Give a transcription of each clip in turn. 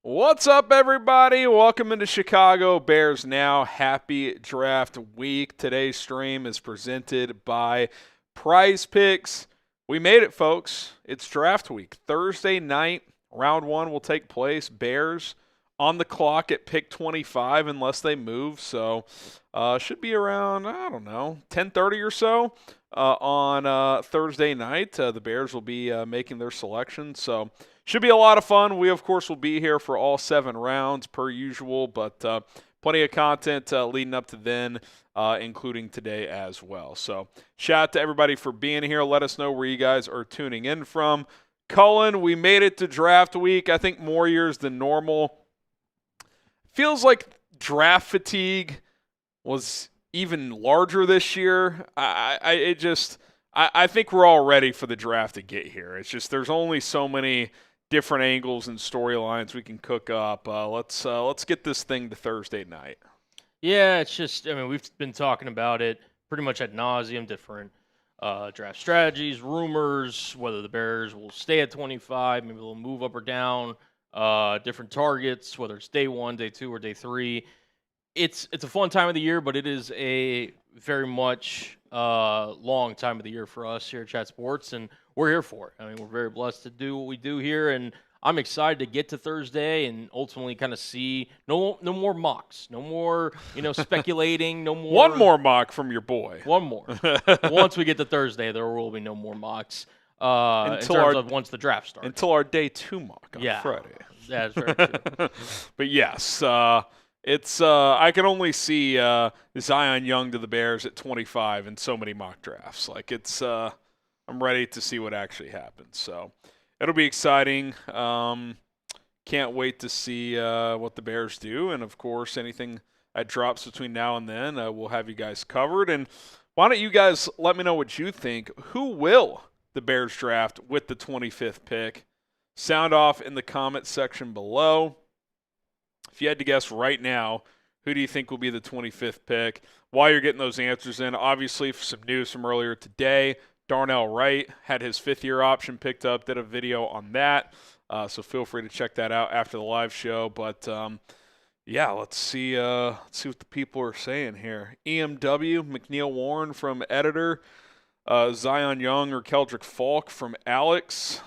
What's up, everybody? Welcome into Chicago Bears Now. Happy draft week. Today's stream is presented by Prize Picks. We made it, folks. It's draft week. Thursday night, round one will take place. Bears on the clock at pick 25 unless they move. So should be around, 10:30 or so on Thursday night. The Bears will be making their selection. So should be a lot of fun. We, of course, will be here for all 7 rounds per usual, but plenty of content leading up to then, including today as well. So shout out to everybody for being here. Let us know where you guys are tuning in from. Cullen, we made it to draft week. I think more years than normal. Feels like draft fatigue was even larger this year. I think we're all ready for the draft to get here. It's just there's only so many different angles and storylines we can cook up. Let's get this thing to Thursday night. Yeah, it's just, we've been talking about it pretty much ad nauseum, different draft strategies, rumors, whether the Bears will stay at 25, maybe they'll move up or down, different targets, whether it's day 1, day 2, or day 3. It's a fun time of the year, but it is a very much long time of the year for us here at Chat Sports, and we're here for it. We're very blessed to do what we do here, and I'm excited to get to Thursday and ultimately kind of see no more mocks, no more speculating, no more. One more mock from your boy. One more. Once we get to Thursday, there will be no more mocks. Once the draft starts. Until our day 2 mock on Friday. Yeah, that's very true. But yes, it's I can only see Zion Young to the Bears at 25 in so many mock drafts. Like I'm ready to see what actually happens. So it'll be exciting. Can't wait to see what the Bears do. And, of course, anything that drops between now and then, we'll have you guys covered. And why don't you guys let me know what you think. Who will the Bears draft with the 25th pick? Sound off in the comments section below. If you had to guess right now, who do you think will be the 25th pick? While you're getting those answers in, obviously, for some news from earlier today, Darnell Wright had his 5th-year option picked up, did a video on that. So feel free to check that out after the live show. But, let's see what the people are saying here. EMW, McNeil Warren from Editor, Zion Young or Keldrick Falk from Alex.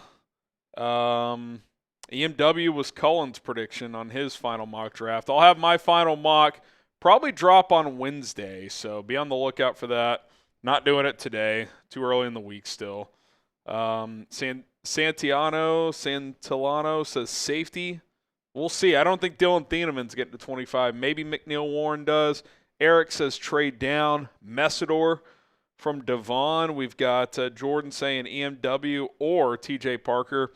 EMW was Cullen's prediction on his final mock draft. I'll have my final mock probably drop on Wednesday, so be on the lookout for that. Not doing it today. Too early in the week still. Santillano says safety. We'll see. I don't think Dylan Thieneman's getting to 25. Maybe McNeil Warren does. Eric says trade down. Messidor from Devon. We've got Jordan saying EMW or TJ Parker.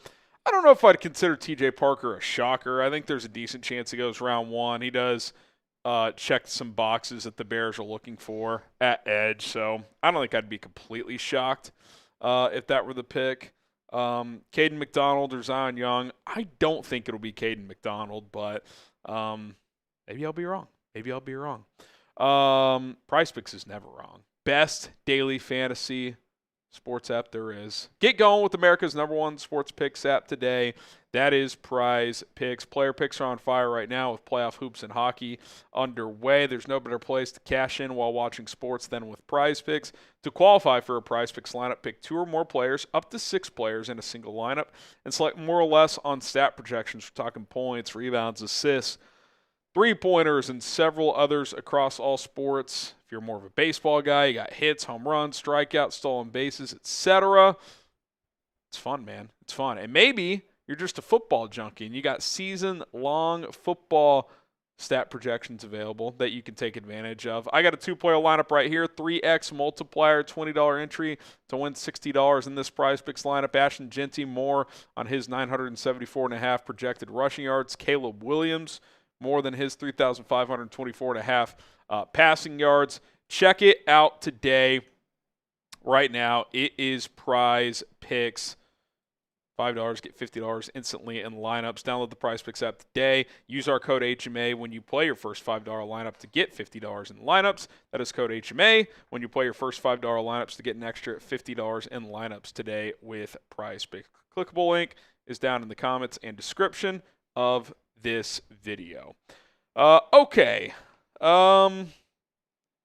I don't know if I'd consider TJ Parker a shocker. I think there's a decent chance he goes round 1. He does check some boxes that the Bears are looking for at edge. So I don't think I'd be completely shocked if that were the pick. Caden McDonald or Zion Young. I don't think it'll be Caden McDonald, but maybe I'll be wrong. Prize Picks is never wrong. Best daily fantasy sports app there is. Get going with America's #1 sports picks app today. That is Prize Picks. Player picks are on fire right now with playoff hoops and hockey underway. There's no better place to cash in while watching sports than with Prize Picks. To qualify for a Prize Picks lineup, pick 2 or more players, up to 6 players in a single lineup, and select more or less on stat projections. We're talking points, rebounds, assists, three-pointers, and several others across all sports. If you're more of a baseball guy, you got hits, home runs, strikeouts, stolen bases, etc. It's fun, man. It's fun. And maybe you're just a football junkie and you got season-long football stat projections available that you can take advantage of. I got a 2-player lineup right here, 3x multiplier, $20 entry to win $60 in this Prize Picks lineup. Ashton Genty more on his 974.5 projected rushing yards. Caleb Williams more than his 3,524.5 passing yards. Check it out today. Right now, it is Prize Picks. $5, get $50 instantly in lineups. Download the Prize Picks app today. Use our code HMA when you play your first $5 lineup to get $50 in lineups. That is code HMA when you play your first $5 lineups to get an extra $50 in lineups today with Prize Picks. Clickable link is down in the comments and description of this video. Okay. Do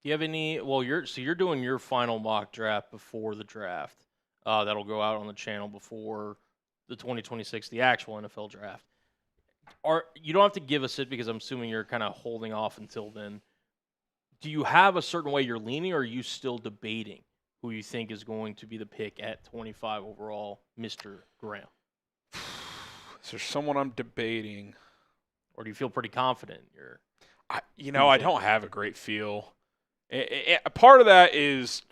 you have any? Well, you're doing your final mock draft before the draft. That'll go out on the channel before the 2026, the actual NFL draft. You don't have to give us it because I'm assuming you're kind of holding off until then. Do you have a certain way you're leaning, or are you still debating who you think is going to be the pick at 25 overall, Mr. Graham? Is there someone I'm debating? Or do you feel pretty confident? I don't have a great feel. Part of that is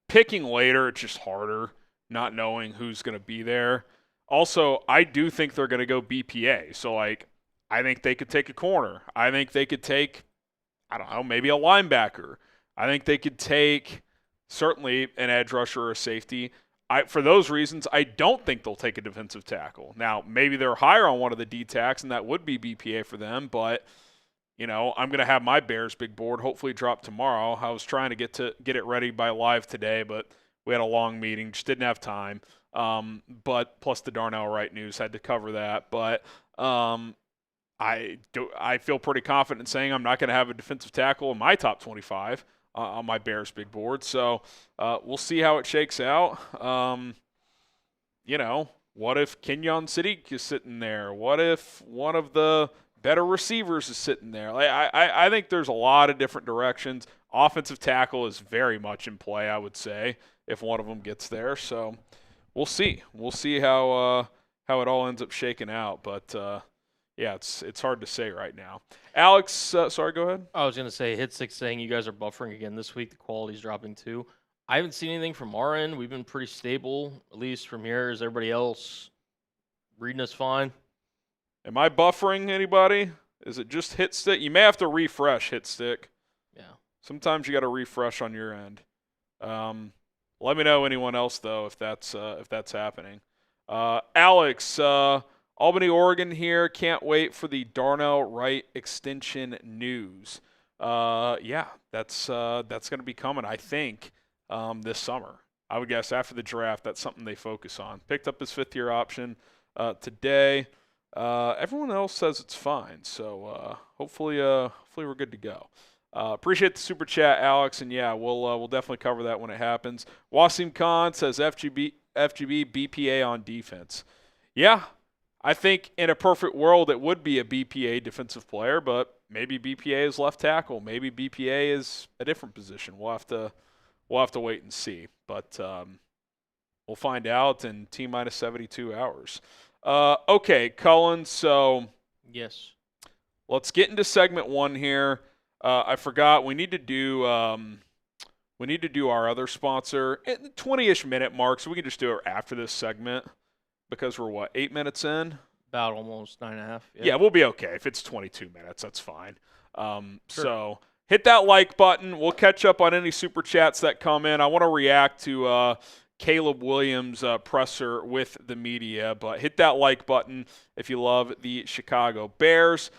picking later. It's just harder not knowing who's going to be there. Also, I do think they're going to go BPA. So, I think they could take a corner. I think they could take, maybe a linebacker. I think they could take certainly an edge rusher or a safety. For those reasons, I don't think they'll take a defensive tackle. Now, maybe they're higher on one of the D-tacks, and that would be BPA for them, but I'm going to have my Bears big board hopefully drop tomorrow. I was trying to get it ready by live today, but we had a long meeting, just didn't have time. But plus the Darnell Wright news, had to cover that. But I feel pretty confident in saying I'm not going to have a defensive tackle in my top 25 on my Bears big board. So we'll see how it shakes out. What if Kenyon Sadiq is sitting there? What if one of the better receivers is sitting there? I think there's a lot of different directions. Offensive tackle is very much in play, I would say, if one of them gets there. So we'll see. We'll see how it all ends up shaking out. But it's hard to say right now. Alex, sorry, go ahead. I was going to say, Hit6 saying you guys are buffering again this week. The quality's dropping too. I haven't seen anything from our end. We've been pretty stable, at least from here. Is everybody else reading us fine? Am I buffering anybody? Is it just Hit6? You may have to refresh Hit6. Yeah. Sometimes you got to refresh on your end. Let me know anyone else though if that's happening. Alex, Albany, Oregon here. Can't wait for the Darnell Wright extension news. That's going to be coming, I think, this summer. I would guess after the draft, that's something they focus on. Picked up his 5th-year option today. Everyone else says it's fine, so hopefully we're good to go. Appreciate the super chat, Alex, and we'll definitely cover that when it happens. Wasim Khan says FGB BPA on defense. Yeah, I think in a perfect world it would be a BPA defensive player, but maybe BPA is left tackle, maybe BPA is a different position. We'll have to wait and see, but we'll find out in T-minus 72 hours. Okay, Cullen, so yes, let's get into segment 1 here. I forgot we need to do our other sponsor at the 20-ish minute mark, so we can just do it after this segment because we're 8 minutes in? About almost 9.5. Yeah, we'll be okay. If it's 22 minutes, that's fine. Sure. So hit that like button. We'll catch up on any super chats that come in. I want to react to Caleb Williams presser with the media. But hit that like button if you love the Chicago Bears.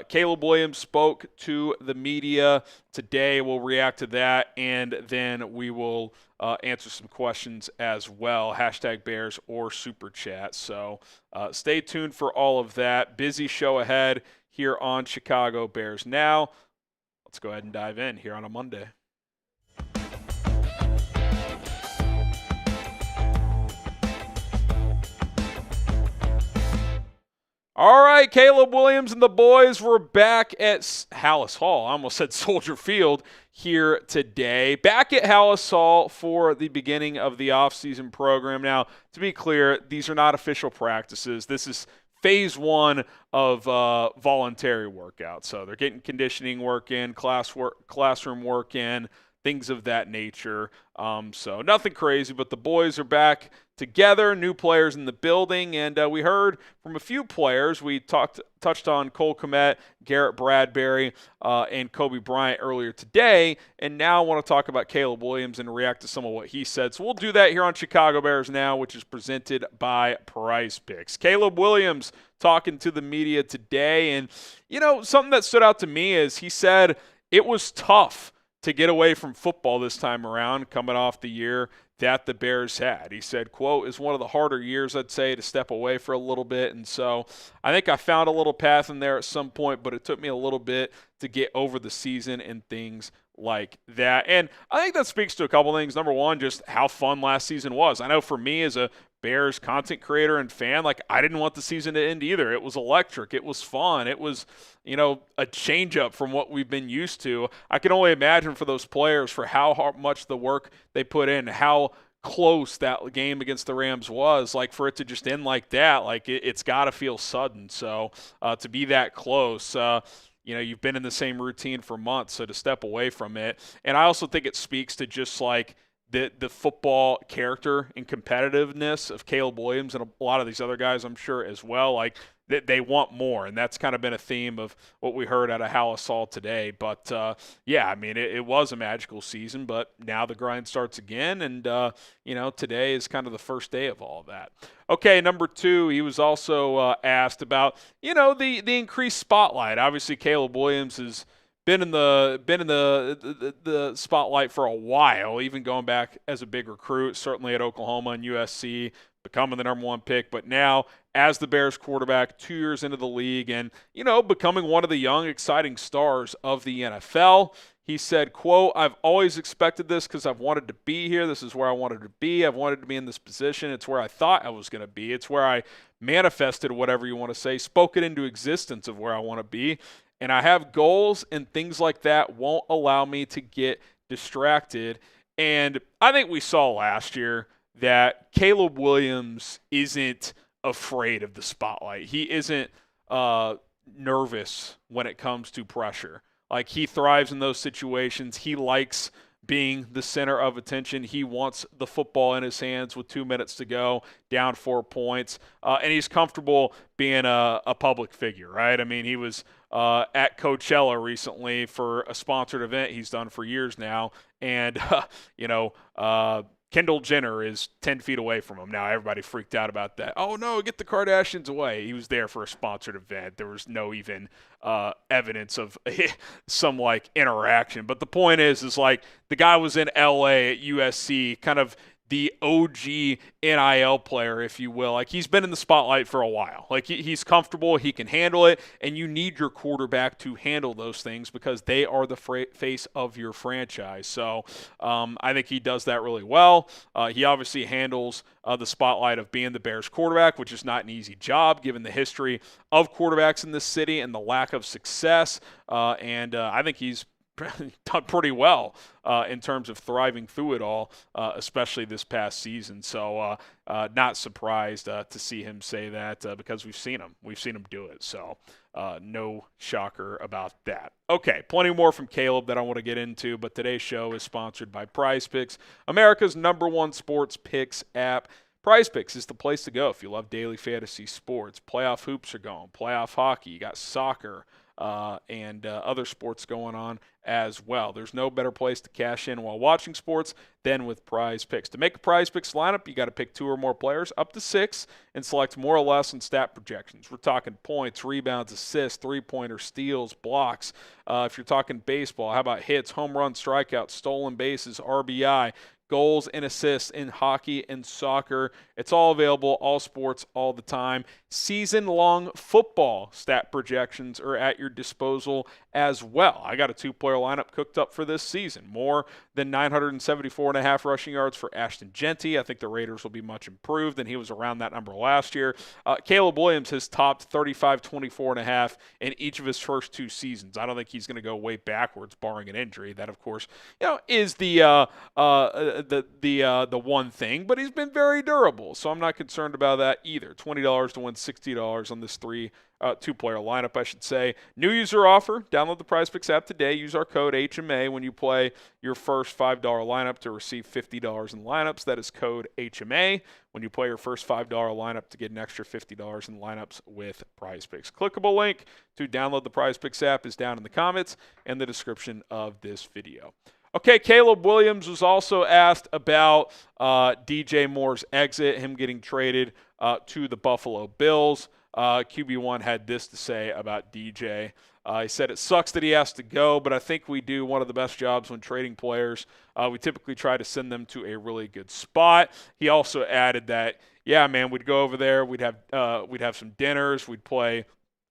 Caleb Williams spoke to the media today. We'll react to that, and then we will answer some questions as well. Hashtag Bears or Super Chat. So stay tuned for all of that. Busy show ahead here on Chicago Bears Now. Let's go ahead and dive in here on a Monday. All right, Caleb Williams and the boys were back at Hallis Hall. I almost said Soldier Field here today. Back at Hallis Hall for the beginning of the offseason program. Now, to be clear, these are not official practices. This is phase one of voluntary workouts. So they're getting conditioning work in, classroom work in, things of that nature. So nothing crazy, but the boys are back together, new players in the building, and we heard from a few players. We touched on Cole Kmet, Garrett Bradbury, and Kobe Bryant earlier today, and now I want to talk about Caleb Williams and react to some of what he said. So we'll do that here on Chicago Bears Now, which is presented by Prize Picks. Caleb Williams talking to the media today, and something that stood out to me is he said it was tough to get away from football this time around, coming off the year that the Bears had. He said, quote, "It's one of the harder years, I'd say, to step away for a little bit." And so I think I found a little path in there at some point, but it took me a little bit to get over the season and things like that. And I think that speaks to a couple things. Number one, just how fun last season was. I know for me as a Bears content creator and fan, I didn't want the season to end either. It was electric. It was fun. It was, a change up from what we've been used to. I can only imagine for those players for how much the work they put in, how close that game against the Rams was, for it to just end like that, it's got to feel sudden. So to be that close, you've been in the same routine for months, so to step away from it. And I also think it speaks to just the football character and competitiveness of Caleb Williams and a lot of these other guys, I'm sure, as well. They want more, and that's kind of been a theme of what we heard out of Hallis Hall today. But, it was a magical season, but now the grind starts again, and, today is kind of the first day of all of that. Okay, number two, he was also asked about, the increased spotlight. Obviously, Caleb Williams has been in the spotlight for a while, even going back as a big recruit, certainly at Oklahoma and USC, becoming the number one pick, but now as the Bears quarterback, 2 years into the league, and becoming one of the young, exciting stars of the NFL. He said, quote, "I've always expected this because I've wanted to be here. This is where I wanted to be. I've wanted to be in this position. It's where I thought I was going to be. It's where I manifested, whatever you want to say, spoke it into existence of where I want to be. And I have goals, and things like that won't allow me to get distracted." And I think we saw last year that Caleb Williams isn't afraid of the spotlight. He isn't nervous when it comes to pressure. He thrives in those situations. He likes being the center of attention. He wants the football in his hands with 2 minutes to go, down 4 points. And he's comfortable being a public figure, right? I mean, he was at Coachella recently for a sponsored event he's done for years now. And, Kendall Jenner is 10 feet away from him. Now, everybody freaked out about that. Oh, no, get the Kardashians away. He was there for a sponsored event. There was no even evidence of some, interaction. But the point is the guy was in L.A. at USC, kind of the OG NIL player, if you will. He's been in the spotlight for a while. He's comfortable. He can handle it. And you need your quarterback to handle those things because they are the face of your franchise. So I think he does that really well. He obviously handles the spotlight of being the Bears quarterback, which is not an easy job given the history of quarterbacks in this city and the lack of success. And I think he's done pretty well in terms of thriving through it all, especially this past season. So not surprised to see him say that because we've seen him. We've seen him do it. So no shocker about that. Okay, plenty more from Caleb that I want to get into, but today's show is sponsored by Prize Picks, America's #1 sports picks app. Prize Picks is the place to go if you love daily fantasy sports. Playoff hoops are going, playoff hockey, you got soccer, and other sports going on as well. There's no better place to cash in while watching sports than with Prize Picks. To make a Prize Picks lineup, you got to pick 2 or more players, up to 6, and select more or less on stat projections. We're talking points, rebounds, assists, three-pointer, steals, blocks. If you're talking baseball, how about hits, home runs, strikeouts, stolen bases, RBI, goals and assists in hockey and soccer. It's all available, all sports, all the time. Season-long football stat projections are at your disposal as well. I got a 2-player lineup cooked up for this season. More than 974.5 rushing yards for Ashton Genty. I think the Raiders will be much improved, and he was around that number last year. Caleb Williams has topped 35-24.5 in each of his first 2 seasons. I don't think he's going to go way backwards, barring an injury. That, of course, is the one thing, but he's been very durable, so I'm not concerned about that either. $20 to win $60 on this 2-player lineup, I should say. New user offer. Download the PrizePicks app today. Use our code HMA when you play your first $5 lineup to receive $50 in lineups. That is code HMA when you play your first $5 lineup to get an extra $50 in lineups with PrizePicks. Clickable link to download the PrizePicks app is down in the comments and the description of this video. Okay, Caleb Williams was also asked about DJ Moore's exit, him getting traded to the Buffalo Bills. QB1 had this to say about DJ. He said, "It sucks that he has to go, but I think we do one of the best jobs when trading players. We typically try to send them to a really good spot." He also added that, yeah, man, we'd go over there, we'd have some dinners, we'd play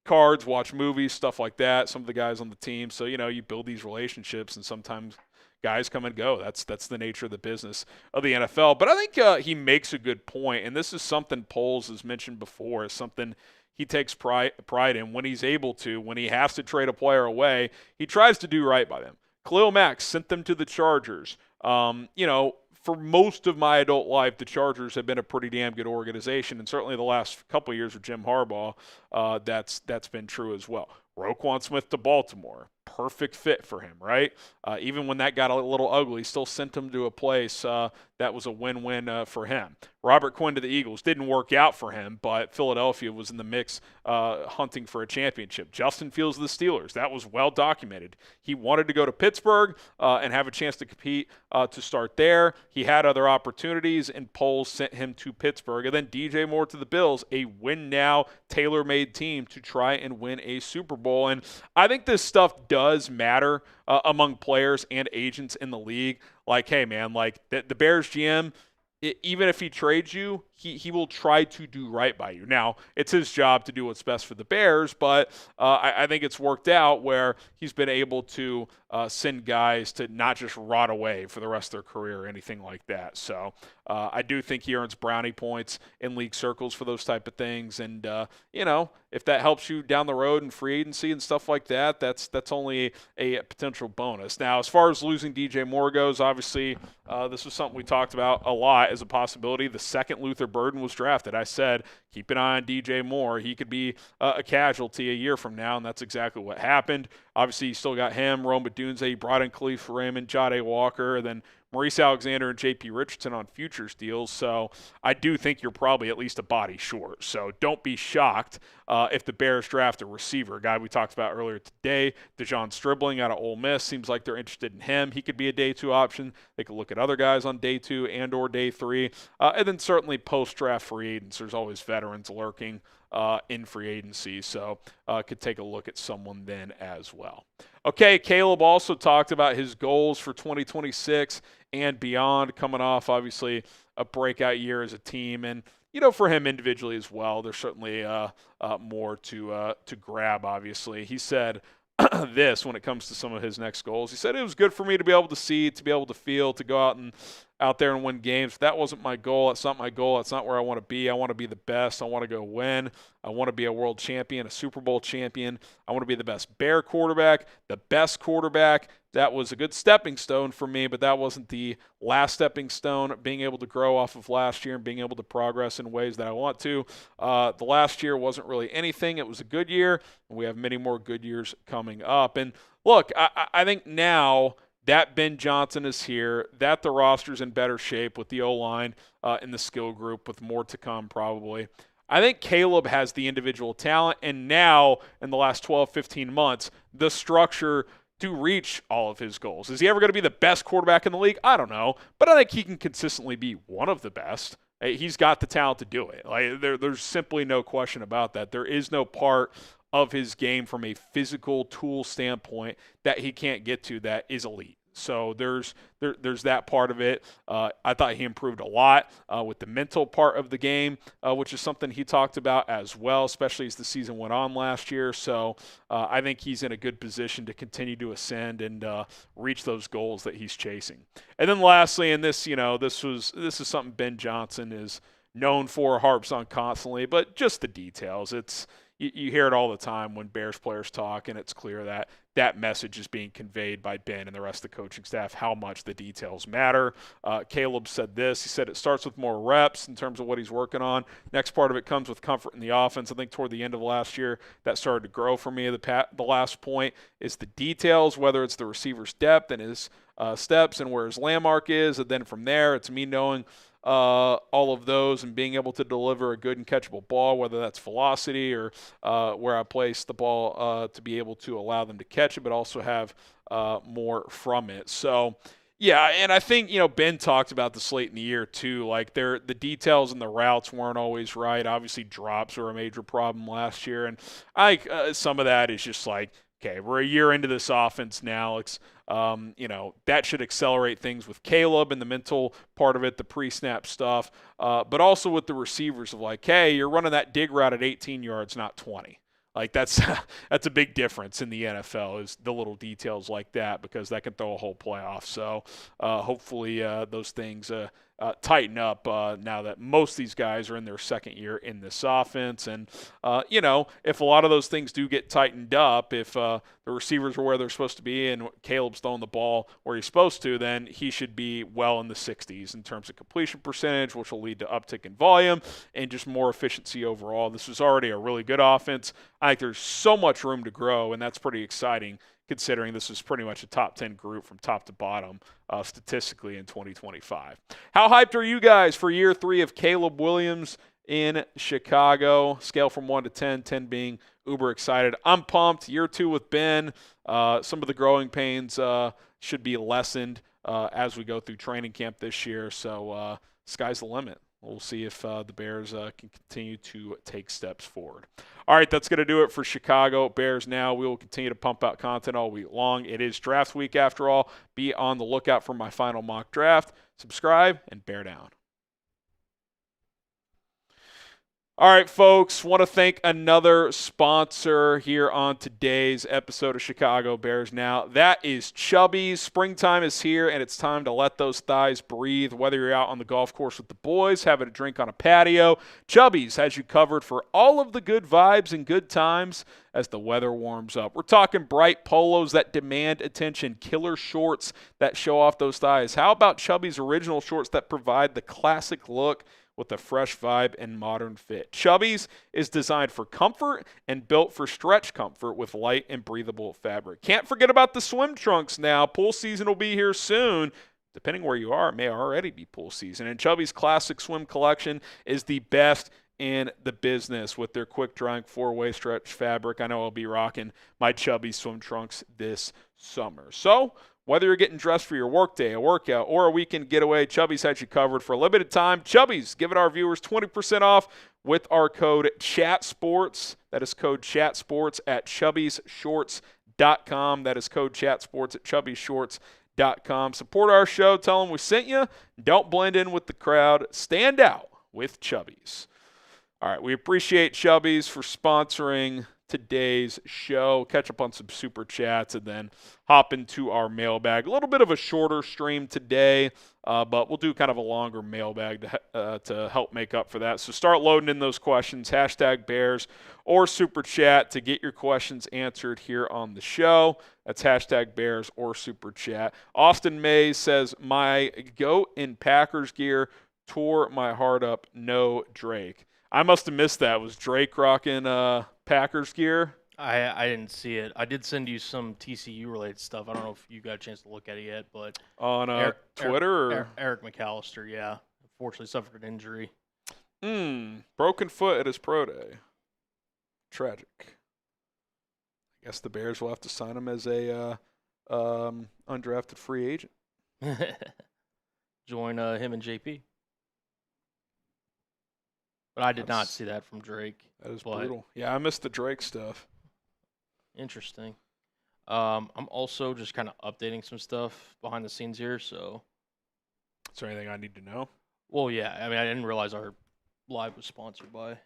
cards, watch movies, stuff like that. Some of the guys on the team. So, you build these relationships, and sometimes guys come and go. That's the nature of the business of the NFL. But I think he makes a good point, and this is something Poles has mentioned before, is something he takes pride in when he's able to. When he has to trade a player away, he tries to do right by them. Khalil Mack sent them to the Chargers. For most of my adult life, the Chargers have been a pretty damn good organization, and certainly the last couple of years with Jim Harbaugh, that's been true as well. Roquan Smith to Baltimore. Perfect fit for him, right? Even when that got a little ugly, still sent him to a place that was a win-win for him. Robert Quinn to the Eagles. Didn't work out for him, but Philadelphia was in the mix hunting for a championship. Justin Fields to the Steelers. That was well documented. He wanted to go to Pittsburgh and have a chance to compete to start there. He had other opportunities, and Poles sent him to Pittsburgh. And then DJ Moore to the Bills, a win-now, tailor-made team to try and win a Super Bowl. And I think this stuff does matter among players and agents in the league. Like, hey, man, like the Bears GM, even if he trades you, he will try to do right by you. Now, it's his job to do what's best for the Bears, but I think it's worked out where he's been able to send guys to not just rot away for the rest of their career or anything like that. So I do think he earns brownie points in league circles for those type of things. And, if that helps you down the road in free agency and stuff like that, that's only a potential bonus. Now, as far as losing DJ Moore goes, obviously this was something we talked about a lot as a possibility. The second Luther Burden was drafted, I said, keep an eye on DJ Moore. He could be a casualty a year from now, and that's exactly what happened. Obviously, you still got him, Rome Odunze. He brought in Khalif Raymond, Jade Walker, and then Maurice Alexander and J.P. Richardson on futures deals. So I do think you're probably at least a body short. So don't be shocked if the Bears draft a receiver, a guy we talked about earlier today, Dejon Stribling out of Ole Miss. Seems like they're interested in him. He could be a day 2 option. They could look at other guys on day 2 and or day 3. And then certainly post-draft free agents. There's always veterans lurking in free agency. So could take a look at someone then as well. Okay, Caleb also talked about his goals for 2026 and beyond, coming off obviously a breakout year as a team, and for him individually as well, there's certainly more to grab. Obviously, he said this when it comes to some of his next goals. He said it was good for me to be able to see, to be able to feel, to go out there and win games. That wasn't my goal. That's not my goal. That's not where I want to be. I want to be the best. I want to go win. I want to be a world champion, a Super Bowl champion. I want to be the best Bear quarterback, the best quarterback. That was a good stepping stone for me, but that wasn't the last stepping stone. Being able to grow off of last year and being able to progress in ways that I want to. The last year wasn't really anything. It was a good year, and we have many more good years coming up. And look, I think now that Ben Johnson is here, that the roster's in better shape with the O-line and the skill group with more to come probably. I think Caleb has the individual talent, and now in the last 12, 15 months, the structure to reach all of his goals. Is he ever going to be the best quarterback in the league? I don't know, but I think he can consistently be one of the best. He's got the talent to do it. Like there's simply no question about that. There is no part of his game from a physical tool standpoint that he can't get to that is elite. So there's that part of it. I thought he improved a lot with the mental part of the game, which is something he talked about as well, especially as the season went on last year. So I think he's in a good position to continue to ascend and reach those goals that he's chasing. And then lastly, and this is something Ben Johnson is known for, harps on constantly, but just the details. You hear it all the time when Bears players talk, and it's clear that that message is being conveyed by Ben and the rest of the coaching staff, how much the details matter. Caleb said this. He said it starts with more reps in terms of what he's working on. Next part of it comes with comfort in the offense. I think toward the end of last year, that started to grow for me. The last point is the details, whether it's the receiver's depth and his steps and where his landmark is. And then from there, it's me knowing all of those and being able to deliver a good and catchable ball, whether that's velocity or where I place the ball to be able to allow them to catch it, but also have more from it. So, yeah, and I think, Ben talked about this late in the year too. Like the details and the routes weren't always right. Obviously, drops were a major problem last year, and some of that is just like, okay, we're a year into this offense now. It's that should accelerate things with Caleb and the mental part of it, the pre-snap stuff, but also with the receivers of like, hey, you're running that dig route at 18 yards, not 20. Like that's a big difference in the NFL is the little details like that because that can throw a whole play off. So hopefully those things tighten up now that most of these guys are in their second year in this offense. And, if a lot of those things do get tightened up, if the receivers are where they're supposed to be and Caleb's throwing the ball where he's supposed to, then he should be well in the 60s in terms of completion percentage, which will lead to uptick in volume and just more efficiency overall. This was already a really good offense. I think there's so much room to grow, and that's pretty exciting considering this is pretty much a top 10 group from top to bottom statistically in 2025. How hyped are you guys for year 3 of Caleb Williams in Chicago? Scale from 1 to 10, 10 being uber excited. I'm pumped. Year 2 with Ben. Some of the growing pains should be lessened as we go through training camp this year. So sky's the limit. We'll see if the Bears can continue to take steps forward. All right, that's going to do it for Chicago Bears Now. We will continue to pump out content all week long. It is draft week after all. Be on the lookout for my final mock draft. Subscribe and bear down. All right, folks, want to thank another sponsor here on today's episode of Chicago Bears Now. That is Chubby's. Springtime is here, and it's time to let those thighs breathe. Whether you're out on the golf course with the boys, having a drink on a patio, Chubby's has you covered for all of the good vibes and good times as the weather warms up. We're talking bright polos that demand attention, killer shorts that show off those thighs. How about Chubby's original shorts that provide the classic look with a fresh vibe and modern fit? Chubby's is designed for comfort and built for stretch comfort with light and breathable fabric. Can't forget about the swim trunks now. Pool season will be here soon. Depending where you are, it may already be pool season. And Chubby's Classic Swim Collection is the best in the business with their quick-drying 4-way stretch fabric. I know I'll be rocking my Chubby swim trunks this summer. So, whether you're getting dressed for your workday, a workout, or a weekend getaway, Chubby's has you covered for a limited time. Chubby's giving our viewers 20% off with our code CHATSPORTS. That is code CHATSPORTS at Chubby'sShorts.com. That is code CHATSPORTS at Chubby'sShorts.com. Support our show. Tell them we sent you. Don't blend in with the crowd. Stand out with Chubby's. All right, we appreciate Chubby's for sponsoring today's show. Catch up on some super chats and then hop into our mailbag. A little bit of a shorter stream today, but we'll do kind of a longer mailbag to help make up for that. So start loading in those questions, hashtag Bears or super chat to get your questions answered here on the show. That's hashtag Bears or super chat. Austin Mays says, my goat in Packers gear tore my heart up. No Drake. I must have missed that. Was Drake rocking Packers gear? I didn't see it. I did send you some TCU-related stuff. I don't know if you got a chance to look at it yet, but on Twitter? Eric McAllister, yeah. Unfortunately suffered an injury. Broken foot at his pro day. Tragic. I guess the Bears will have to sign him as a undrafted free agent. Join him and JP. But I did not see that from Drake. That is brutal. Yeah, I missed the Drake stuff. Interesting. I'm also just kind of updating some stuff behind the scenes here. So, is there anything I need to know? Well, yeah. I mean, I didn't realize our live was sponsored by.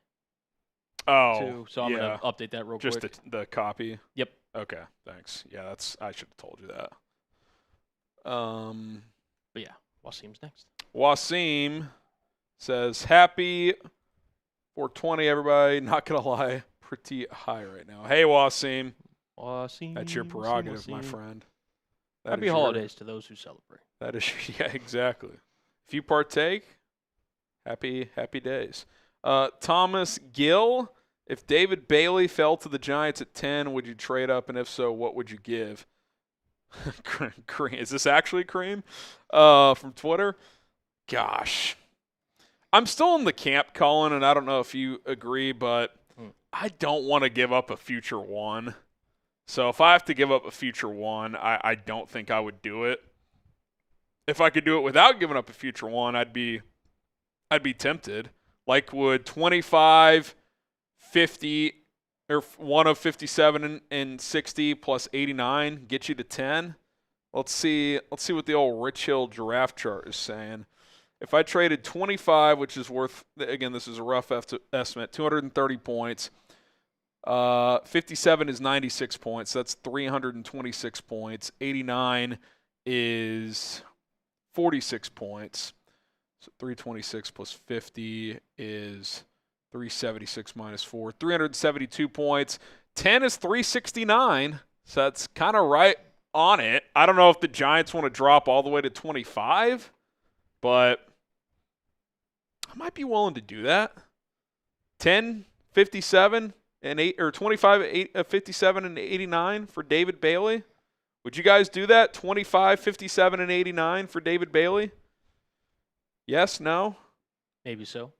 Oh, so I'm gonna update that real quick. Just the copy. Yep. Okay, thanks. Yeah, I should have told you that. But yeah, Wasim's next. Wasim says, "Happy 420, everybody." Not gonna lie, pretty high right now. Hey, Wasim. Wasim. That's your prerogative, my friend. Happy holidays to those who celebrate. That is, yeah, exactly. If you partake, happy days. Thomas Gill, if David Bailey fell to the Giants at 10, would you trade up? And if so, what would you give? Cream. Is this actually Cream? From Twitter? Gosh. I'm still in the camp, Colin, and I don't know if you agree, but I don't want to give up a future one. So if I have to give up a future one, I don't think I would do it. If I could do it without giving up a future one, I'd be tempted. Like, would 25, 50, or one of 57 and 60 plus 89 get you to 10? Let's see what the old Rich Hill giraffe chart is saying. If I traded 25, which is worth, again, this is a rough estimate, 230 points. 57 is 96 points. That's 326 points. 89 is 46 points. So 326 plus 50 is 376 minus 4. 372 points. 10 is 369. So that's kind of right on it. I don't know if the Giants want to drop all the way to 25, but I might be willing to do that. 10, 57, and 8 or 25, 8, 57, and 89 for David Bailey. Would you guys do that? 25, 57, and 89 for David Bailey? Yes, no? Maybe so.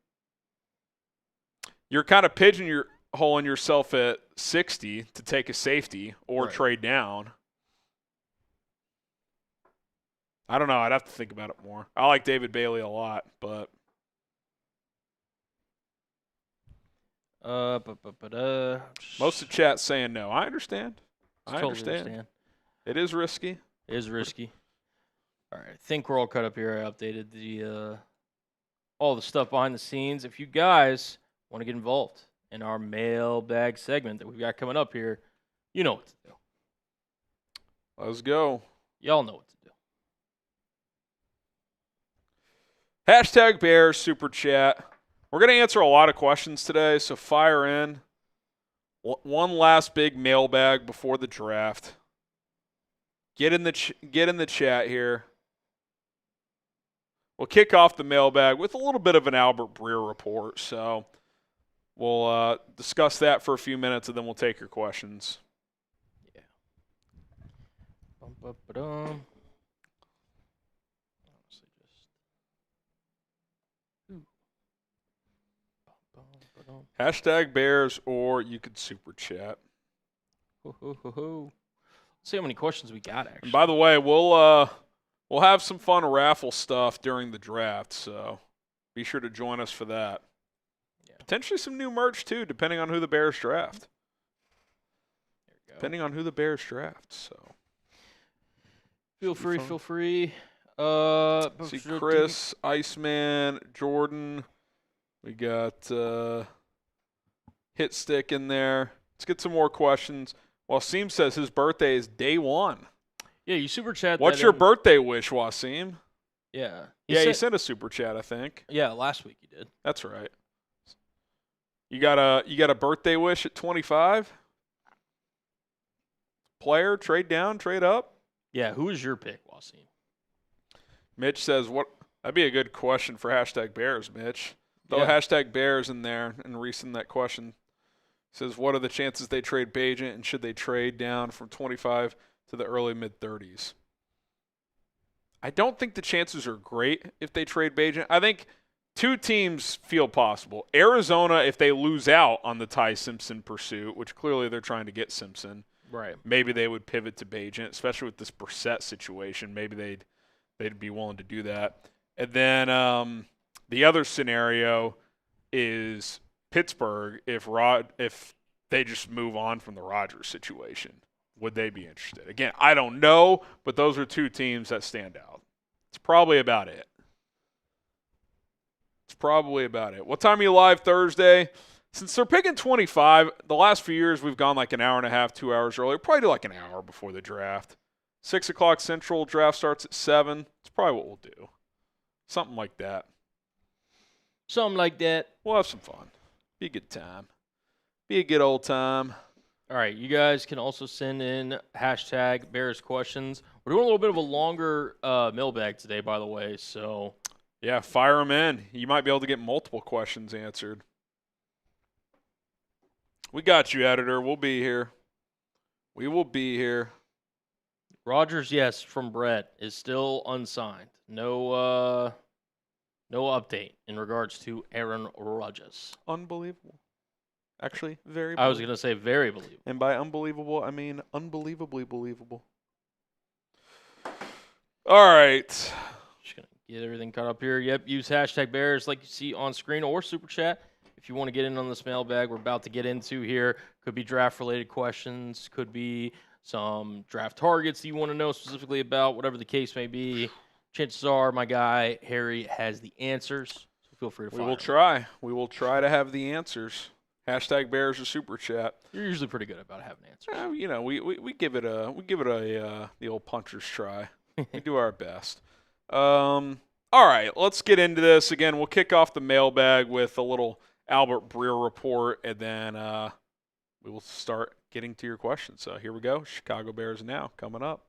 You're kind of pigeonholing yourself at 60 to take a safety or trade down. I don't know. I'd have to think about it more. I like David Bailey a lot, but most of the chat's saying no. I understand. I understand. It is risky. It is risky. All right, I think we're all cut up here. I updated the all the stuff behind the scenes. If you guys want to get involved in our mailbag segment that we've got coming up here, you know what to do. Let's go. Y'all know what to do. Hashtag Bears Super Chat. We're going to answer a lot of questions today, so fire in. One last big mailbag before the draft. Get in the chat here. We'll kick off the mailbag with a little bit of an Albert Breer report. So we'll discuss that for a few minutes, and then we'll take your questions. Yeah. Hashtag Bears, or you could super chat. Let's see how many questions we got, actually. And by the way, we'll have some fun raffle stuff during the draft, so be sure to join us for that. Yeah. Potentially some new merch, too, depending on who the Bears draft. There we go. Depending on who the Bears draft, so. Feel free. See Chris, Iceman, Jordan. We got Hit Stick in there. Let's get some more questions. Wasim says his birthday is day 1. Yeah, you super chat. What's your birthday wish, Wasim? Yeah. You sent a super chat, I think. Yeah, last week you did. That's right. You got a birthday wish at 25? Player, trade down, trade up? Yeah, who is your pick, Wasim? Mitch says, that'd be a good question for hashtag Bears, Mitch. Throw hashtag Bears in there and resend that question. Says, what are the chances they trade Bagent, and should they trade down from 25 to the early mid-30s? I don't think the chances are great if they trade Bagent. I think two teams feel possible. Arizona, if they lose out on the Ty Simpson pursuit, which clearly they're trying to get Simpson, Right. maybe they would pivot to Bagent, especially with this Brissett situation. Maybe they'd be willing to do that. And then the other scenario is Pittsburgh. If they just move on from the Rodgers situation, would they be interested? Again, I don't know, but those are two teams that stand out. It's probably about it. What time are you live Thursday? Since they're picking 25, the last few years we've gone like an hour and a half, 2 hours earlier. Probably do like an hour before the draft. 6 o'clock Central, draft starts at 7. It's probably what we'll do. Something like that. Something like that. We'll have some fun. Be a good time. Be a good old time. All right, you guys can also send in hashtag Bears questions. We're doing a little bit of a longer mailbag today, by the way, so. Yeah, fire them in. You might be able to get multiple questions answered. We got you, editor. We'll be here. We will be here. Rodgers, yes, from Brett, is still unsigned. No update in regards to Aaron Rodgers. Unbelievable. Actually, very I was going to say very believable. And by unbelievable, I mean unbelievably believable. All right. Just going to get everything caught up here. Yep, use hashtag Bears like you see on screen or Super Chat. If you want to get in on this mailbag we're about to get into here, could be draft-related questions, could be some draft targets you want to know specifically about, whatever the case may be. Chances are my guy Harry has the answers, so feel free to fire. We will try. We will try to have the answers. Hashtag Bears or Super Chat. You're usually pretty good about having answers. We give it the old puncher's try. We do our best. All right, let's get into this. Again, we'll kick off the mailbag with a little Albert Breer report, and then we will start getting to your questions. So here we go. Chicago Bears Now coming up.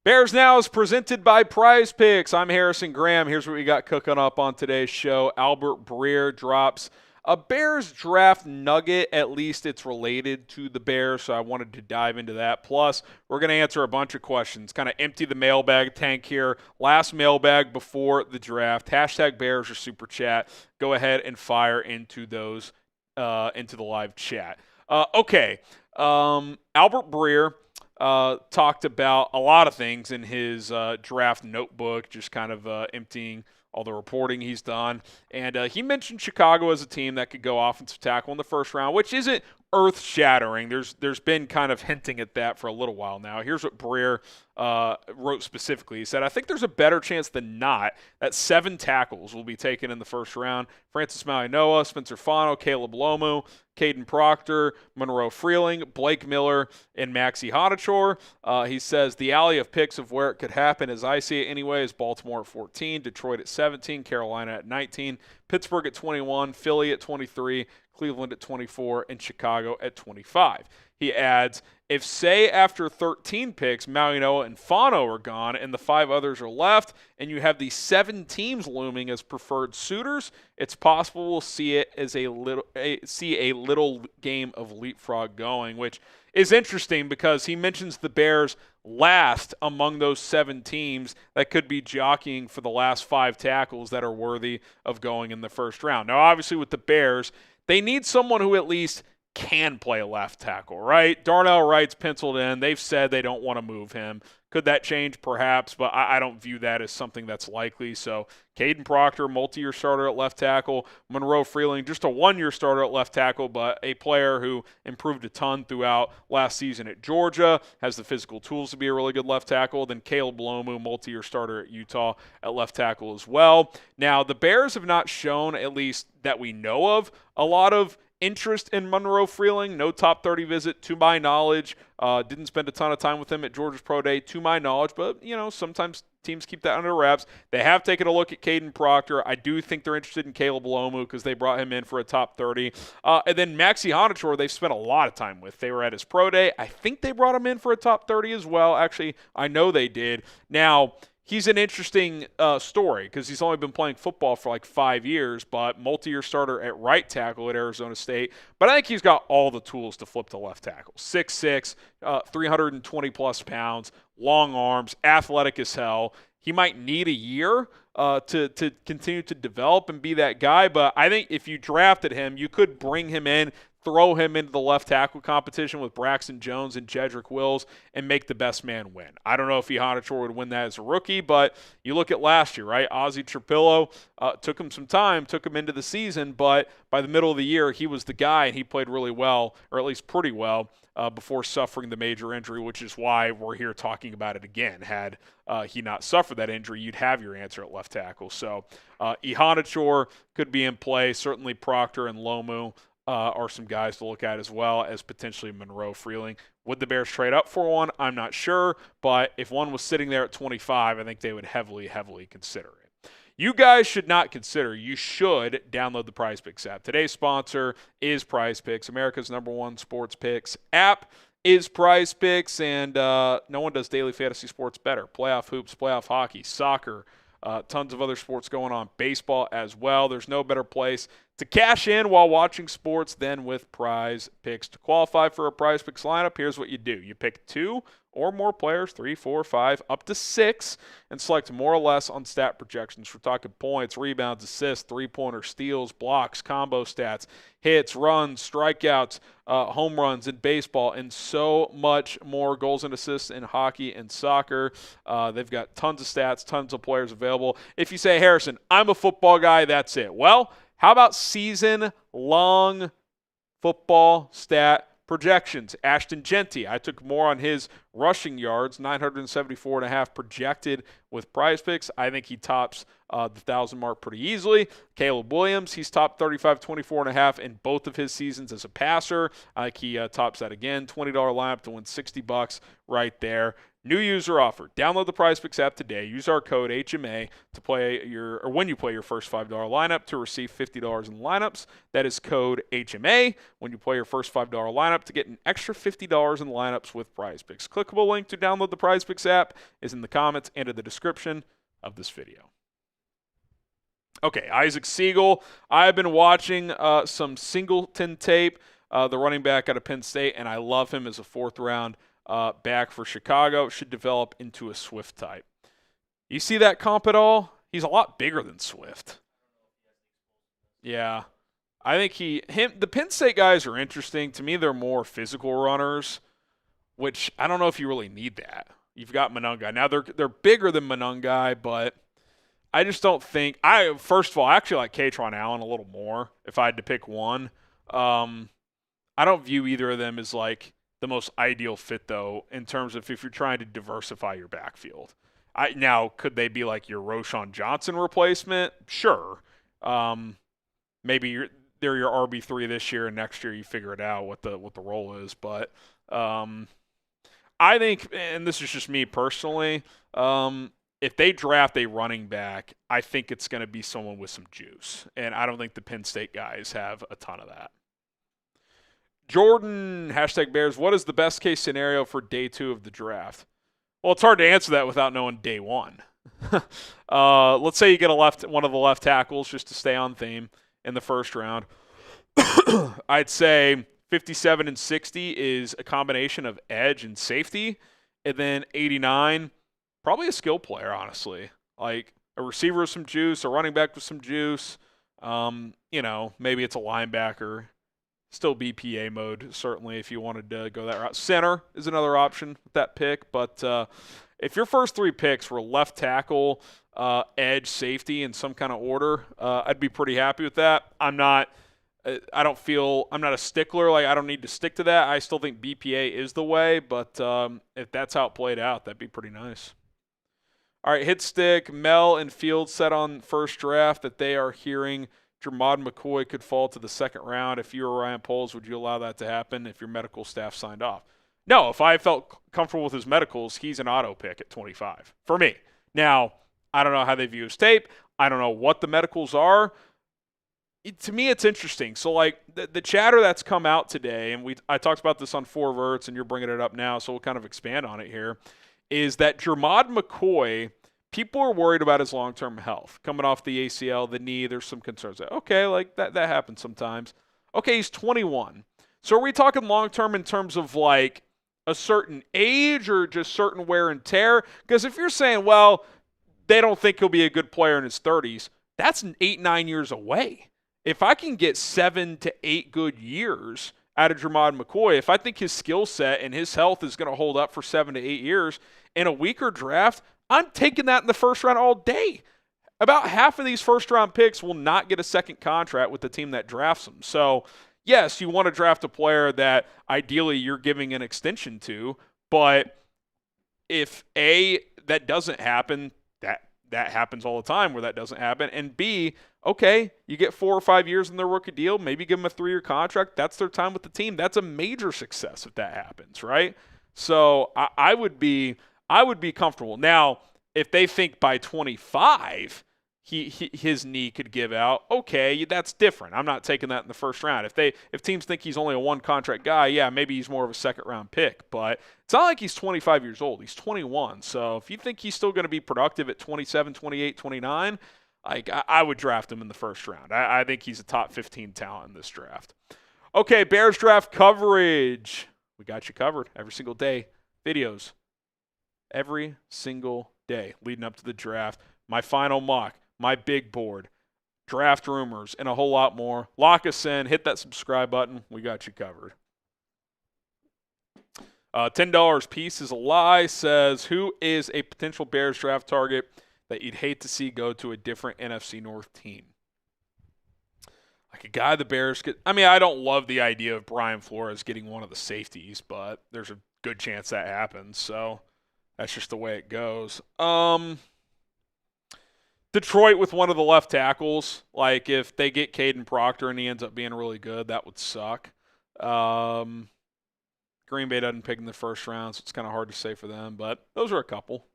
Bears Now is presented by Prize Picks. I'm Harrison Graham. Here's what we got cooking up on today's show. Albert Breer drops a Bears draft nugget. At least it's related to the Bears, so I wanted to dive into that. Plus, we're going to answer a bunch of questions, kind of empty the mailbag tank here. Last mailbag before the draft. Hashtag Bears or Super Chat. Go ahead and fire into those, into the live chat. Okay. Albert Breer talked about a lot of things in his draft notebook, just kind of emptying all the reporting he's done. And he mentioned Chicago as a team that could go offensive tackle in the first round, which isn't earth-shattering. There's been kind of hinting at that for a little while now. Here's what Breer wrote specifically. He said, I think there's a better chance than not that 7 tackles will be taken in the first round. Francis Mauigoa, Spencer Fano, Caleb Lomu, Caden Proctor, Monroe Freeling, Blake Miller, and Maxi Hadachor. He says the alley of picks of where it could happen, as I see it anyway, is Baltimore at 14, Detroit at 17, Carolina at 19, Pittsburgh at 21, Philly at 23, Cleveland at 24, and Chicago at 25. He adds, if say after 13 picks, Mauigoa and Fano are gone and the 5 others are left, and you have these 7 teams looming as preferred suitors, it's possible we'll see it as a little game of leapfrog going, which is interesting because he mentions the Bears last among those 7 teams that could be jockeying for the last 5 tackles that are worthy of going in the first round. Now, obviously with the Bears, they need someone who at least can play left tackle, right? Darnell Wright's penciled in. They've said they don't want to move him. Could that change? Perhaps, but I don't view that as something that's likely. So Caden Proctor, multi-year starter at left tackle. Monroe Freeling, just a 1-year starter at left tackle, but a player who improved a ton throughout last season at Georgia, has the physical tools to be a really good left tackle. Then Caleb Lomu, multi-year starter at Utah at left tackle as well. Now, the Bears have not shown, at least that we know of, a lot of interest in Monroe Freeling. No top 30 visit to my knowledge. Didn't spend a ton of time with him at Georgia's Pro Day to my knowledge, but sometimes teams keep that under wraps. They have taken a look at Caden Proctor. I do think they're interested in Caleb Lomu because they brought him in for a top 30. And then Maxi Hadachor, they've spent a lot of time with. They were at his Pro Day. I think they brought him in for a top 30 as well. Actually, I know they did. Now, he's an interesting story because he's only been playing football for like 5 years, but multi-year starter at right tackle at Arizona State. But I think he's got all the tools to flip to left tackle. 6'6", 320-plus pounds, long arms, athletic as hell. He might need a year to continue to develop and be that guy, but I think if you drafted him, you could bring him in, throw him into the left tackle competition with Braxton Jones and Jedrick Wills and make the best man win. I don't know if Ihanator would win that as a rookie, but you look at last year, right? Ozzie Trapillo took him some time, took him into the season, but by the middle of the year, he was the guy, and he played really well, or at least pretty well, before suffering the major injury, which is why we're here talking about it again. Had he not suffered that injury, you'd have your answer at left tackle. So Ihanator could be in play. Certainly Proctor and Lomu are some guys to look at, as well as potentially Monroe Freeling. Would the Bears trade up for one? I'm not sure, but if one was sitting there at 25, I think they would heavily consider it. You guys should not consider. You should download the Prize Picks app. Today's sponsor is Prize Picks, America's #1 sports picks app is Prize Picks, and no one does daily fantasy sports better. Playoff hoops, playoff hockey, soccer, tons of other sports going on, baseball as well. There's no better place to cash in while watching sports than with Prize Picks. To qualify for a Prize Picks lineup, here's what you do. You pick 2 or more players, 3, 4, 5, up to 6, and select more or less on stat projections. We're talking points, rebounds, assists, three-pointer, steals, blocks, combo stats, hits, runs, strikeouts, home runs in baseball, and so much more. Goals and assists in hockey and soccer. They've got tons of stats, tons of players available. If you say, Harrison, I'm a football guy, that's it. Well, how about season-long football stat projections? Ashton Genty, I took more on his rushing yards, 974.5 projected with Prize Picks. I think he tops the 1,000 mark pretty easily. Caleb Williams, he's topped 35, 24.5 in both of his seasons as a passer. I think he tops that again. $20 lineup to win $60 right there. New user offer. Download the Prize Picks app today. Use our code HMA to play when you play your first $5 lineup to receive $50 in lineups. That is code HMA when you play your first $5 lineup to get an extra $50 in lineups with Prize Picks. Clickable link to download the Prize Picks app is in the comments and in the description of this video. Okay, Isaac Siegel. I've been watching some Singleton tape, the running back out of Penn State, and I love him as a 4th-round back for Chicago. Should develop into a Swift type. You see that comp at all? He's a lot bigger than Swift. Yeah. I think the Penn State guys are interesting. To me, they're more physical runners, which I don't know if you really need that. You've got Monangai. Now, they're bigger than Monangai, but I just don't think – first of all, I actually like Katron Allen a little more if I had to pick one. I don't view either of them as like the most ideal fit, though, in terms of if you're trying to diversify your backfield. Now, could they be like your Roschon Johnson replacement? Sure. Maybe they're your RB3 this year, and next year you figure it out what the role is. But I think, and this is just me personally, if they draft a running back, I think it's going to be someone with some juice. And I don't think the Penn State guys have a ton of that. Jordan, #Bears, what is the best case scenario for day 2 of the draft? Well, it's hard to answer that without knowing day 1. Let's say you get one of the left tackles, just to stay on theme, in the first round. I'd say 57 and 60 is a combination of edge and safety. And then 89, probably a skill player, honestly. Like a receiver with some juice, a running back with some juice. Maybe it's a linebacker. Still BPA mode, certainly, if you wanted to go that route. Center is another option with that pick. But if your first 3 picks were left tackle, edge, safety in some kind of order, I'd be pretty happy with that. I'm not a stickler. Like, I don't need to stick to that. I still think BPA is the way. But if that's how it played out, that'd be pretty nice. All right, hit stick. Mel and Field said on first draft that they are hearing Jermod McCoy could fall to the 2nd round. If you were Ryan Poles, would you allow that to happen if your medical staff signed off? No, if I felt comfortable with his medicals, he's an auto pick at 25 for me. Now, I don't know how they view his tape. I don't know what the medicals are. To me, it's interesting. So, like, the chatter that's come out today, and I talked about this on 4 Verts, and you're bringing it up now, so we'll kind of expand on it here, is that Jermod McCoy people are worried about his long-term health. Coming off the ACL, the knee, there's some concerns. Okay, like that happens sometimes. Okay, he's 21. So are we talking long-term in terms of like a certain age or just certain wear and tear? Because if you're saying, well, they don't think he'll be a good player in his 30s, that's 8-9 years away. If I can get 7 to 8 good years out of Jermod McCoy, if I think his skill set and his health is going to hold up for 7 to 8 years in a weaker draft, I'm taking that in the first round all day. About half of these first-round picks will not get a second contract with the team that drafts them. So, yes, you want to draft a player that ideally you're giving an extension to, but if A, that doesn't happen, that happens all the time where that doesn't happen, and B, okay, you get 4 or 5 years in their rookie deal, maybe give them a 3-year contract, that's their time with the team. That's a major success if that happens, right? So I would be comfortable. Now, if they think by 25 his knee could give out, okay, that's different. I'm not taking that in the first round. If teams think he's only a one contract guy, yeah, maybe he's more of a second round pick. But it's not like he's 25 years old. He's 21. So if you think he's still going to be productive at 27, 28, 29, I would draft him in the first round. I think he's a top 15 talent in this draft. Okay, Bears draft coverage. We got you covered every single day. Videos every single day leading up to the draft. My final mock, my big board, draft rumors, and a whole lot more. Lock us in. Hit that subscribe button. We got you covered. $10 piece is a lie. Says, who is a potential Bears draft target that you'd hate to see go to a different NFC North team? Like a guy the Bears could. I mean, I don't love the idea of Brian Flores getting one of the safeties, but there's a good chance that happens. So that's just the way it goes. Detroit with one of the left tackles. Like if they get Caden Proctor and he ends up being really good, that would suck. Green Bay doesn't pick in the first round, so it's kind of hard to say for them, but those are a couple.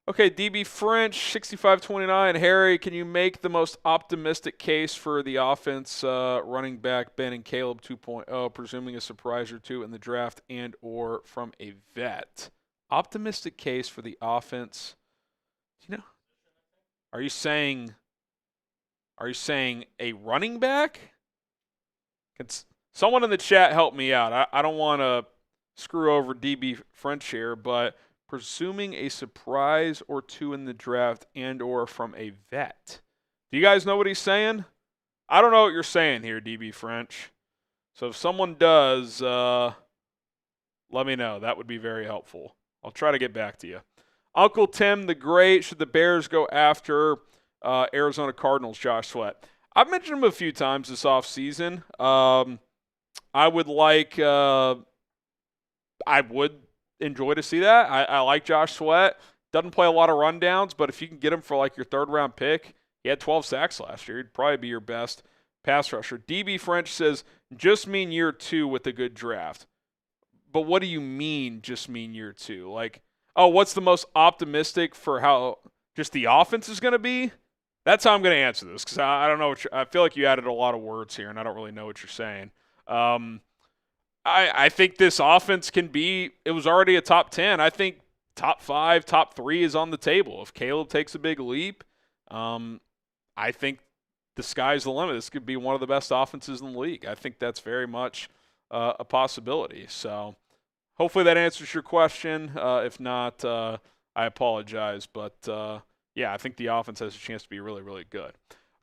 Okay, DB French, 65-29. Harry, can you make the most optimistic case for the offense running back Ben and Caleb 2.0, presuming a surprise or two in the draft and or from a vet? Optimistic case for the offense. You know, are you saying a running back? Can someone in the chat help me out? I don't want to screw over DB French here, but presuming a surprise or two in the draft and or from a vet. Do you guys know what he's saying? I don't know what you're saying here, DB French. So if someone does, let me know. That would be very helpful. I'll try to get back to you. Uncle Tim the Great, should the Bears go after Arizona Cardinals Josh Sweat? I've mentioned him a few times this offseason. I would enjoy to see that. I like Josh Sweat. Doesn't play a lot of rundowns, but if you can get him for like your third-round pick, he had 12 sacks last year. He'd probably be your best pass rusher. DB French says, just mean year 2 with a good draft. But what do you mean just mean year 2? Like, oh, what's the most optimistic for how just the offense is going to be? That's how I'm going to answer this because I don't know. I feel like you added a lot of words here, and I don't really know what you're saying. I think this offense can be – it was already a top 10. I think top 5, top 3 is on the table. If Caleb takes a big leap, I think the sky's the limit. This could be one of the best offenses in the league. I think that's very much a possibility. So hopefully that answers your question. If not, I apologize. But, yeah, I think the offense has a chance to be really, really good.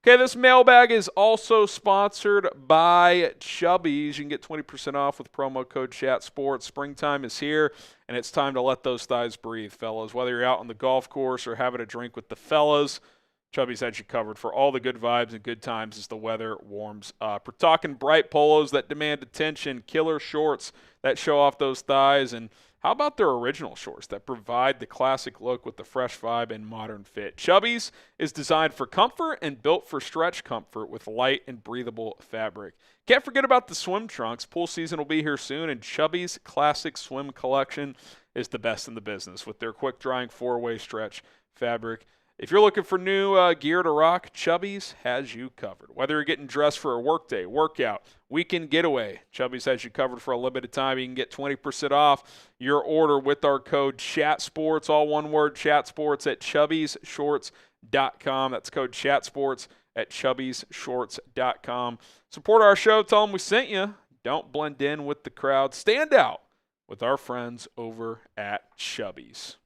Okay, this mailbag is also sponsored by Chubbies. You can get 20% off with promo code ChatSports. Springtime is here, and it's time to let those thighs breathe, fellas. Whether you're out on the golf course or having a drink with the fellas, Chubbies has you covered for all the good vibes and good times as the weather warms up. We're talking bright polos that demand attention, killer shorts that show off those thighs, and how about their original shorts that provide the classic look with the fresh vibe and modern fit? Chubbies is designed for comfort and built for stretch comfort with light and breathable fabric. Can't forget about the swim trunks. Pool season will be here soon, and Chubbies' classic swim collection is the best in the business with their quick-drying 4-way stretch fabric. If you're looking for new gear to rock, Chubby's has you covered. Whether you're getting dressed for a workday, workout, weekend getaway, Chubby's has you covered for a limited time. You can get 20% off your order with our code CHATSPORTS, all one word, CHATSPORTS, at chubbysshorts.com. That's code CHATSPORTS at chubbysshorts.com. Support our show. Tell them we sent you. Don't blend in with the crowd. Stand out with our friends over at Chubby's.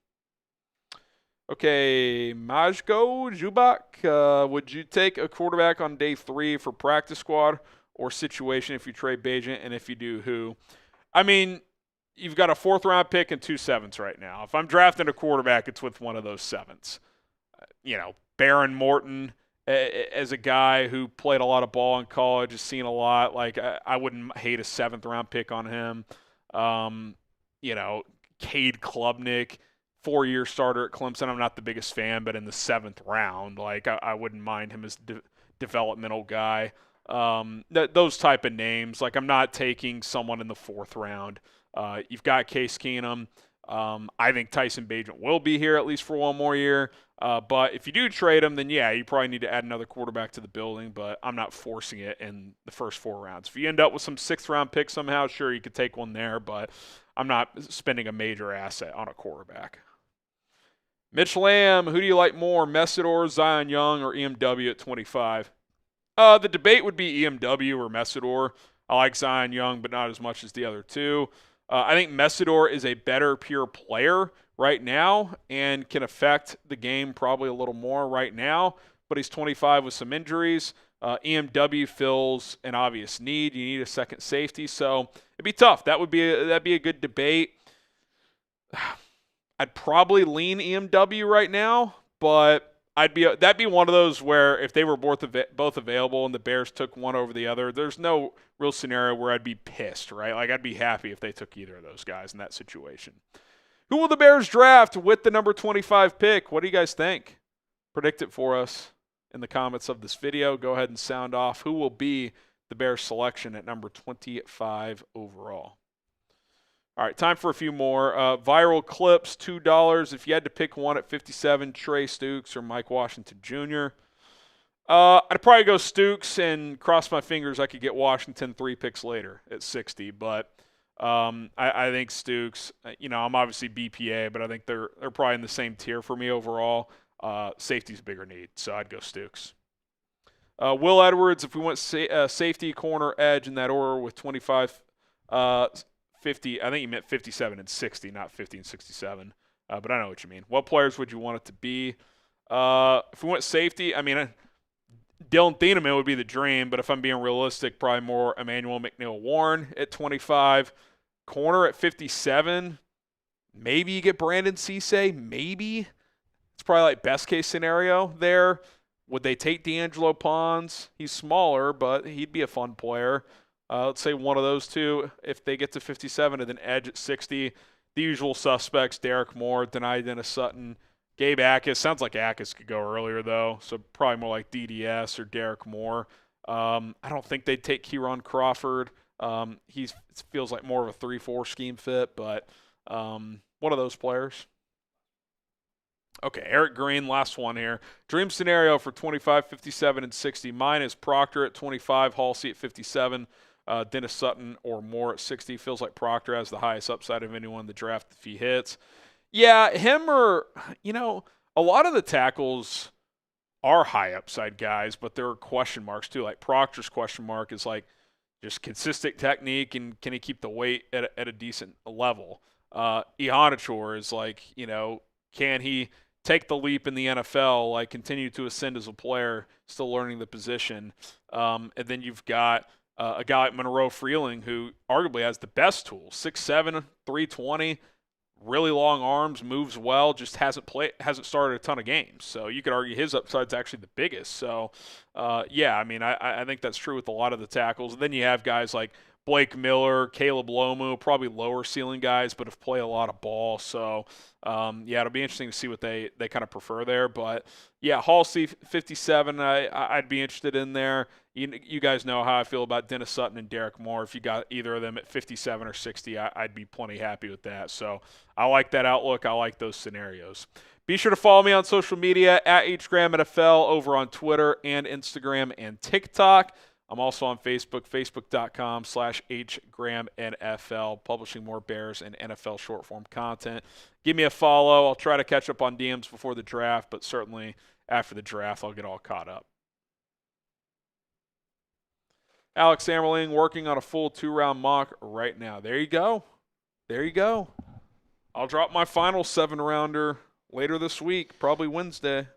Okay, Majko Zubak, would you take a quarterback on day 3 for practice squad or situation if you trade Bagent, and if you do, who? I mean, you've got a 4th-round pick and 2 7s right now. If I'm drafting a quarterback, it's with one of those 7s. Baron Morton, as a guy who played a lot of ball in college, has seen a lot. Like, I wouldn't hate a 7th-round pick on him. Cade Klubnik, 4-year starter at Clemson. I'm not the biggest fan, but in the 7th round, like, I wouldn't mind him as developmental guy. Those type of names. Like, I'm not taking someone in the 4th round. You've got Case Keenum. I think Tyson Bagent will be here at least for one more year. But if you do trade him, then yeah, you probably need to add another quarterback to the building, but I'm not forcing it in the first 4 rounds. If you end up with some 6th-round pick somehow, sure, you could take one there, but I'm not spending a major asset on a quarterback. Mitch Lamb, who do you like more, Messidor, Zion Young, or EMW at 25? The debate would be EMW or Messidor. I like Zion Young, but not as much as the other two. I think Messidor is a better pure player right now and can affect the game probably a little more right now, but he's 25 with some injuries. EMW fills an obvious need. You need a second safety, so it'd be tough. That'd be a good debate. I'd probably lean EMW right now, but that'd be one of those where if they were both available and the Bears took one over the other, there's no real scenario where I'd be pissed, right? Like, I'd be happy if they took either of those guys in that situation. Who will the Bears draft with the number 25 pick? What do you guys think? Predict it for us in the comments of this video. Go ahead and sound off. Who will be the Bears selection at number 25 overall? All right, time for a few more. Viral clips, $2. If you had to pick one at 57, Trey Stooks or Mike Washington Jr., I'd probably go Stooks and cross my fingers I could get Washington 3 picks later at 60. But I think Stooks, I'm obviously BPA, but I think they're probably in the same tier for me overall. Safety's a bigger need, so I'd go Stooks. Will Edwards, if we went safety, corner, edge in that order with 25, 50, I think you meant 57 and 60, not 50 and 67. But I know what you mean. What players would you want it to be? If we went safety, I mean, Dylan Thieneman would be the dream, but if I'm being realistic, probably more Emmanuel McNeil-Warren at 25. Corner at 57. Maybe you get Brandon Cisse. Maybe. It's probably like best case scenario there. Would they take D'Angelo Pons? He's smaller, but he'd be a fun player. Let's say one of those two if they get to 57, and then edge at 60. The usual suspects, Derek Moore, Dennis Sutton, Gabe Akis. Sounds like Akis could go earlier, though, so probably more like DDS or Derek Moore. I don't think they'd take Kieran Crawford. He feels like more of a 3-4 scheme fit, but one of those players. Okay, Eric Green, last one here. Dream scenario for 25, 57, and 60. Mine is Proctor at 25, Halsey at 57, Dennis Sutton or Moore at 60. Feels like Proctor has the highest upside of anyone in the draft if he hits. Yeah, him or, a lot of the tackles are high upside guys, but there are question marks too. Like Proctor's question mark is like just consistent technique and can he keep the weight at a decent level. Ihanator is like, can he take the leap in the NFL, like continue to ascend as a player, still learning the position. And then you've got a guy like Monroe Freeling who arguably has the best tools, 6'7", 320, really long arms, moves well, just hasn't started a ton of games. So you could argue his upside's actually the biggest. So, I think that's true with a lot of the tackles. And then you have guys like Blake Miller, Caleb Lomu, probably lower ceiling guys, but have played a lot of ball. So, it'll be interesting to see what they kind of prefer there. But, yeah, Halsey, 57, I'd be interested in there. You guys know how I feel about Dennis Sutton and Derek Moore. If you got either of them at 57 or 60, I'd be plenty happy with that. So I like that outlook. I like those scenarios. Be sure to follow me on social media at HGramNFL over on Twitter and Instagram and TikTok. I'm also on Facebook, facebook.com/HGramNFL, publishing more Bears and NFL short-form content. Give me a follow. I'll try to catch up on DMs before the draft, but certainly after the draft, I'll get all caught up. Alex Ammerling working on a full 2-round mock right now. There you go. There you go. I'll drop my final 7-rounder later this week, probably Wednesday.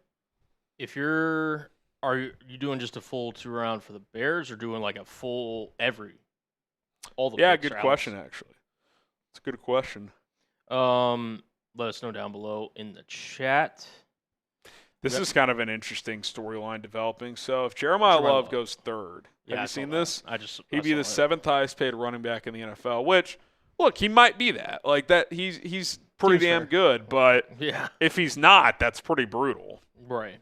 Are you doing just a full 2-round for the Bears or doing like a full all the Yeah, picks good are question, Alex? actually. It's a good question. Let us know down below in the chat. This is kind of an interesting storyline developing. So if Jeremiah Love goes third, have you seen this? He'd be the 7th highest paid running back in the NFL, which, look, he might be that. Like that, he's pretty damn good, but if he's not, that's pretty brutal. Right.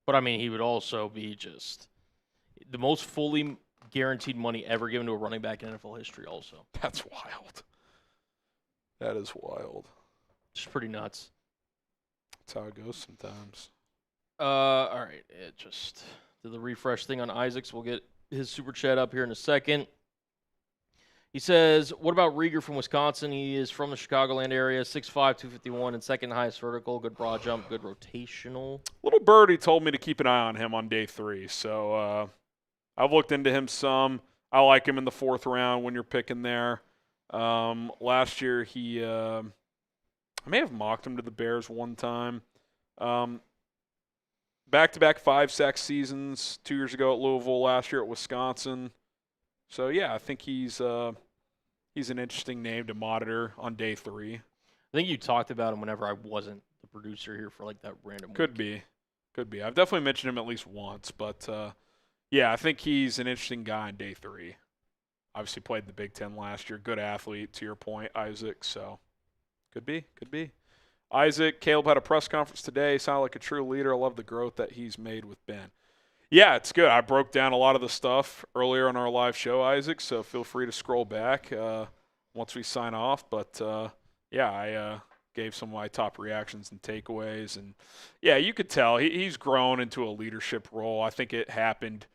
But, I mean, he would also be just the most fully guaranteed money ever given to a running back in NFL history also. That's wild. That is wild. Just pretty nuts. That's how it goes sometimes. All right. Just did the refresh thing on Isaacs. We'll get his super chat up here in a second. He says, what about Rieger from Wisconsin? He is from the Chicagoland area, 6'5", 251, and second highest vertical. Good broad jump, good rotational. Little Birdie told me to keep an eye on him on day 3, so I've looked into him some. I like him in the 4th round when you're picking there. Last year, I may have mocked him to the Bears one time. Back-to-back 5-sack seasons, 2 years ago at Louisville, last year at Wisconsin. So, yeah, I think he's an interesting name to monitor on day 3. I think you talked about him whenever I wasn't the producer here for like that random Could week. be. I've definitely mentioned him at least once. But, yeah, I think he's an interesting guy on day 3. Obviously played in the Big Ten last year. Good athlete, to your point, Isaac. So, could be. Isaac, Caleb had a press conference today. Sounded like a true leader. I love the growth that he's made with Ben. Yeah, it's good. I broke down a lot of the stuff earlier on our live show, Isaac, so feel free to scroll back once we sign off. But, yeah, I gave some of my top reactions and takeaways. And, yeah, you could tell he's grown into a leadership role. I think it happened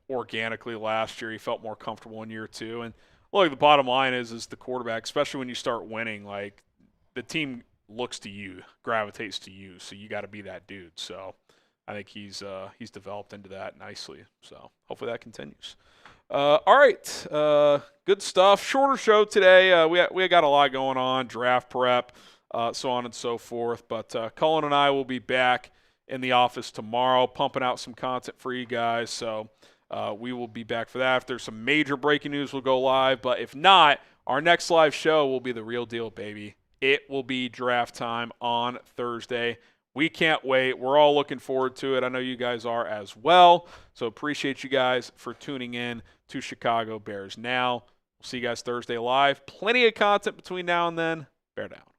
organically last year. He felt more comfortable in year 2. And, look, the bottom line is the quarterback, especially when you start winning, like the team looks to you, gravitates to you, so you got to be that dude. So I think he's developed into that nicely. So hopefully that continues. All right, good stuff. Shorter show today. We got a lot going on, draft prep, so on and so forth. But Cullen and I will be back in the office tomorrow, pumping out some content for you guys. So we will be back for that. If there's some major breaking news, we'll go live. But if not, our next live show will be the real deal, baby. It will be draft time on Thursday. We can't wait. We're all looking forward to it. I know you guys are as well. So appreciate you guys for tuning in to Chicago Bears Now. We'll see you guys Thursday live. Plenty of content between now and then. Bear down.